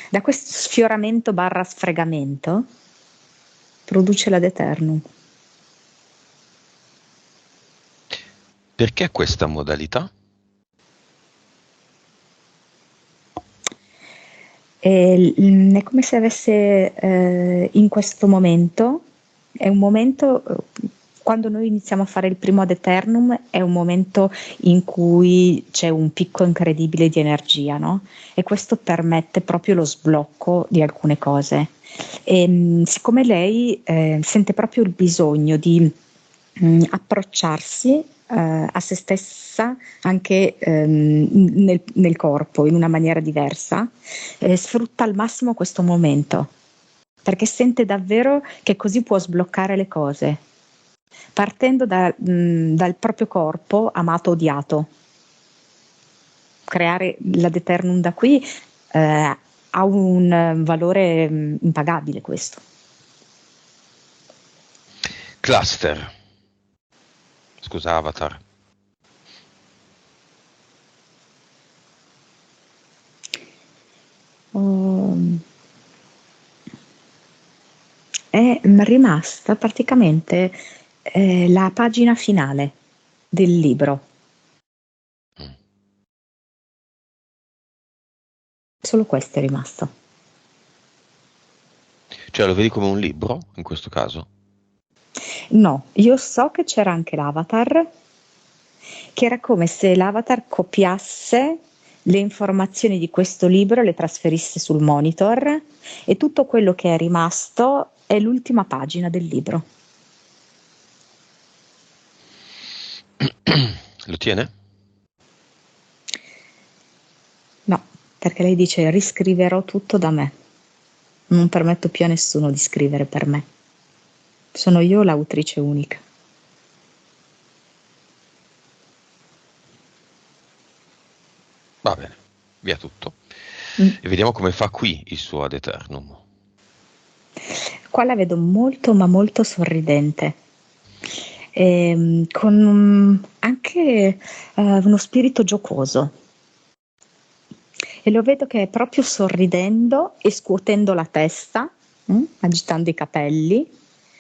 B: Da questo sfioramento barra sfregamento produce l'ad eternum.
A: Perché questa modalità?
B: È come se avesse in questo momento, è un momento, quando noi iniziamo a fare il primo ad eternum, è un momento in cui c'è un picco incredibile di energia, no? E questo permette proprio lo sblocco di alcune cose. Siccome lei sente proprio il bisogno di approcciarsi a se stessa anche nel corpo in una maniera diversa, sfrutta al massimo questo momento, perché sente davvero che così può sbloccare le cose, partendo dal proprio corpo amato odiato. Creare l'ad eternum da qui ha un valore impagabile questo.
A: Cluster. Scusa, Avatar.
B: è rimasta praticamente la pagina finale del libro.
A: Mm.
B: Solo questo è rimasto.
A: Cioè lo vedi come un libro in questo caso?
B: No, io so che c'era anche l'avatar, che era come se l'avatar copiasse le informazioni di questo libro e le trasferisse sul monitor, e tutto quello che è rimasto è l'ultima pagina del libro.
A: Lo tiene?
B: No, perché lei dice riscriverò tutto da me. Non permetto più a nessuno di scrivere per me. Sono io l'autrice unica.
A: Va bene, via tutto.
B: Mm.
A: E vediamo come fa qui il suo ad eternum.
B: Qua la vedo molto ma molto sorridente, con anche uno spirito giocoso. E lo vedo che è proprio sorridendo e scuotendo la testa, agitando i capelli,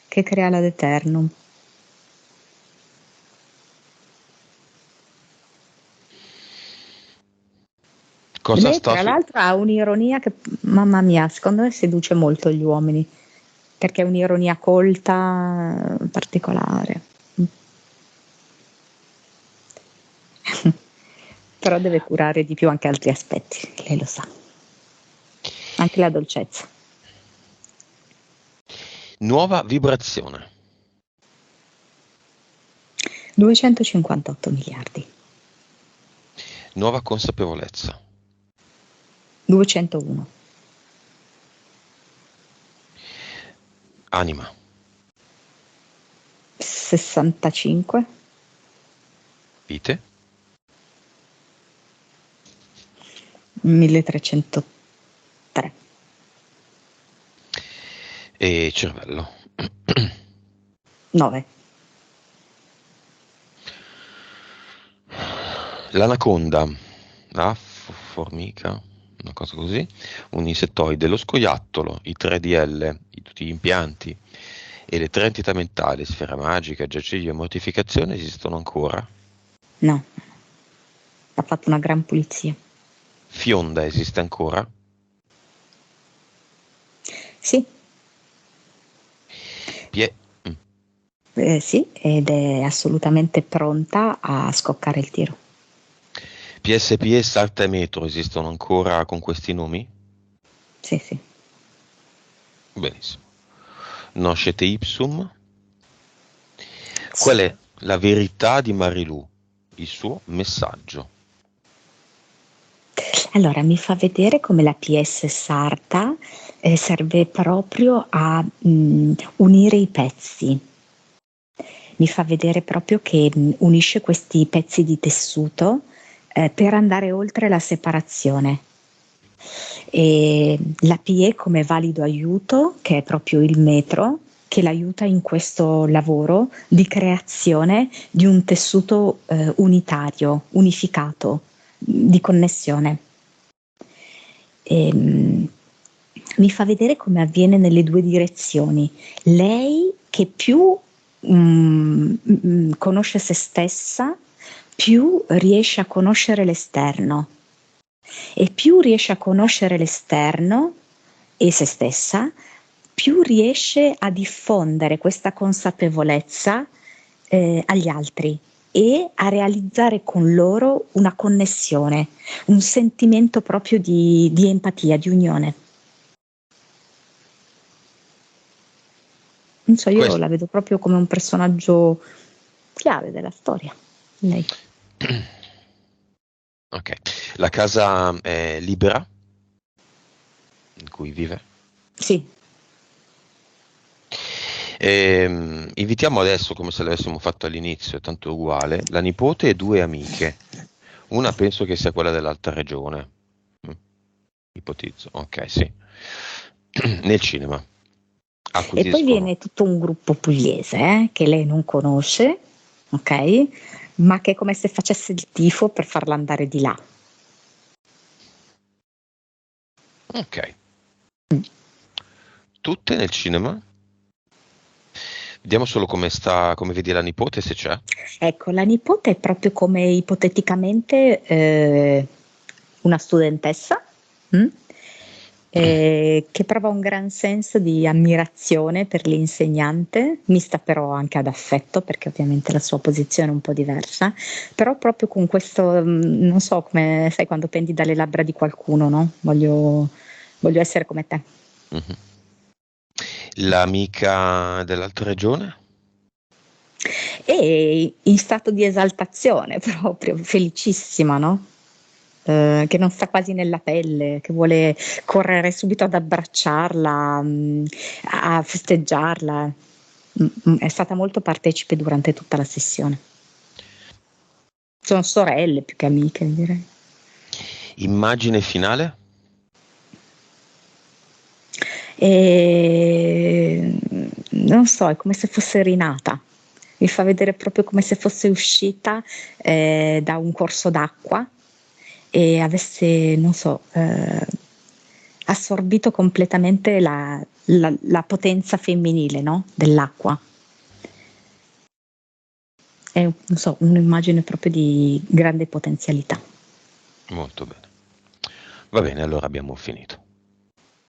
B: che crea l'ad eternum.
A: Cosa
B: Lei
A: sta
B: tra
A: su...
B: l'altro ha un'ironia che, mamma mia, secondo me seduce molto gli uomini, perché è un'ironia colta, particolare. Però deve curare di più anche altri aspetti, lei lo sa, anche la dolcezza.
A: Nuova vibrazione.
B: 258 miliardi,
A: Nuova consapevolezza.
B: 201,
A: Anima.
B: 65,
A: Vite.
B: 1303,
A: E cervello.
B: 9,
A: L'anaconda, la formica, una cosa così, un insettoide, lo scoiattolo, i 3DL, tutti gli impianti e le tre entità mentali, sfera magica, giaciglio e mortificazione esistono ancora?
B: no, ha fatto una gran pulizia.
A: Fionda esiste ancora?
B: Sì,
A: Pie- mm.
B: sì, ed è assolutamente pronta a scoccare il tiro.
A: PSP e Salta e Metro esistono ancora con questi nomi?
B: Sì, sì.
A: Benissimo. Noscete ipsum. Qual
B: Sì.
A: è la verità di Marilù? Il suo messaggio.
B: Allora, mi fa vedere come la PS sarta serve proprio a unire i pezzi. Mi fa vedere proprio che unisce questi pezzi di tessuto per andare oltre la separazione. E la PE come valido aiuto, che è proprio il metro, che l'aiuta in questo lavoro di creazione di un tessuto unitario, unificato, di connessione. E, mi fa vedere come avviene nelle due direzioni. Lei che più conosce se stessa, più riesce a conoscere l'esterno, e più riesce a conoscere l'esterno e se stessa, più riesce a diffondere questa consapevolezza agli altri e a realizzare con loro una connessione, un sentimento proprio di empatia, di unione. Non so, io
A: Questo.
B: la vedo proprio come un personaggio chiave della storia. Lei.
A: Ok. La casa è libera in cui vive?
B: Sì,
A: Invitiamo adesso, come se l'avessimo fatto all'inizio, è tanto uguale, la nipote e due amiche. Una penso che sia quella dell'alta regione. Mm, Ipotizzo. Ok, sì. Nel cinema.
B: e poi
A: Acquisiscono.
B: viene tutto un gruppo pugliese che lei non conosce, ok? Ma che è come se facesse il tifo per farla andare di là.
A: Ok. Tutte nel cinema? Vediamo solo come vedi la nipote, se c'è.
B: Ecco, la nipote è proprio come ipoteticamente una studentessa, mm? Che prova un gran senso di ammirazione per l'insegnante, mista però anche ad affetto, perché ovviamente la sua posizione è un po' diversa, però proprio con questo, non so, come sai quando pendi dalle labbra di qualcuno, no? Voglio essere come te.
A: Mhm. L'amica dell'altra regione?
B: E in stato di esaltazione proprio, felicissima, no? Che non sta quasi nella pelle, che vuole correre subito ad abbracciarla, a festeggiarla. È stata molto partecipe durante tutta la sessione. Sono sorelle più che amiche, direi.
A: Immagine finale?
B: E non so, è come se fosse rinata. Mi fa vedere proprio come se fosse uscita da un corso d'acqua e avesse, non so, assorbito completamente la potenza femminile, no? Dell'acqua. È, non so, un'immagine proprio di grande potenzialità.
A: Molto bene. Va bene, allora abbiamo finito.